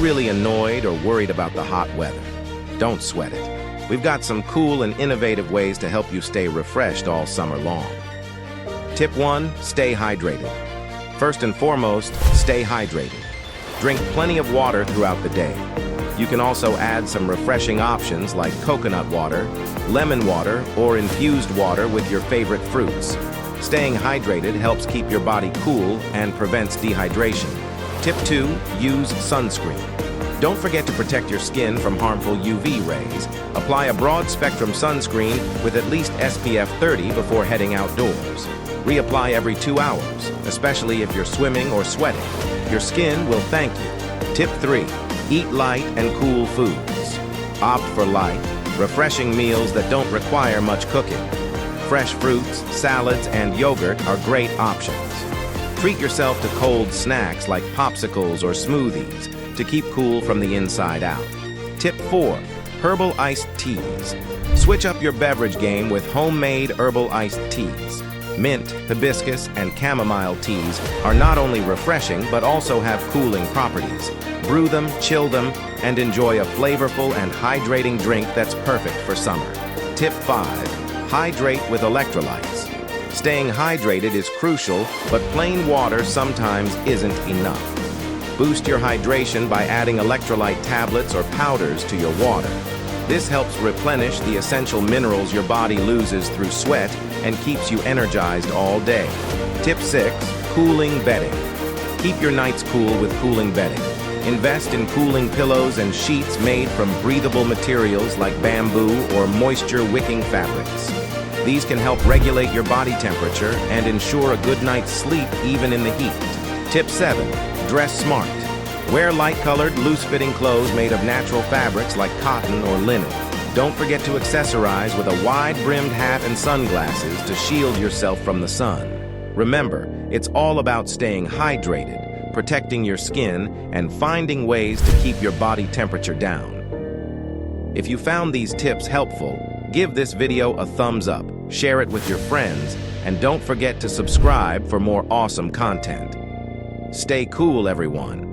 really annoyed or worried about the hot weather? Don't sweat it. We've got some cool and innovative ways to help you stay refreshed all summer long. Tip 1, stay hydrated. First and foremost, stay hydrated. Drink plenty of water throughout the day. You can also add some refreshing options like coconut water, lemon water, or infused water with your favorite fruits. Staying hydrated helps keep your body cool and prevents dehydration. Tip 2, use sunscreen. Don't forget to protect your skin from harmful UV rays. Apply a broad-spectrum sunscreen with at least SPF 30 before heading outdoors. Reapply every 2 hours, especially if you're swimming or sweating. Your skin will thank you. Tip 3, eat light and cool foods. Opt for light, refreshing meals that don't require much cooking. Fresh fruits, salads, and yogurt are great options. Treat yourself to cold snacks like popsicles or smoothies to keep cool from the inside out. Tip 4, herbal iced teas. Switch up your beverage game with homemade herbal iced teas. Mint, hibiscus, and chamomile teas are not only refreshing but also have cooling properties. Brew them, chill them, and enjoy a flavorful and hydrating drink that's perfect for summer. Tip 5, hydrate with electrolytes. Staying hydrated is crucial, but plain water sometimes isn't enough. Boost your hydration by adding electrolyte tablets or powders to your water. This helps replenish the essential minerals your body loses through sweat and keeps you energized all day. Tip 6, cooling bedding. Keep your nights cool with cooling bedding. Invest in cooling pillows and sheets made from breathable materials like bamboo or moisture-wicking fabrics. These can help regulate your body temperature and ensure a good night's sleep even in the heat. Tip 7, dress smart. Wear light-colored, loose-fitting clothes made of natural fabrics like cotton or linen. Don't forget to accessorize with a wide-brimmed hat and sunglasses to shield yourself from the sun. Remember, it's all about staying hydrated, protecting your skin, and finding ways to keep your body temperature down. If you found these tips helpful, give this video a thumbs up, share it with your friends, and don't forget to subscribe for more awesome content. Stay cool, everyone.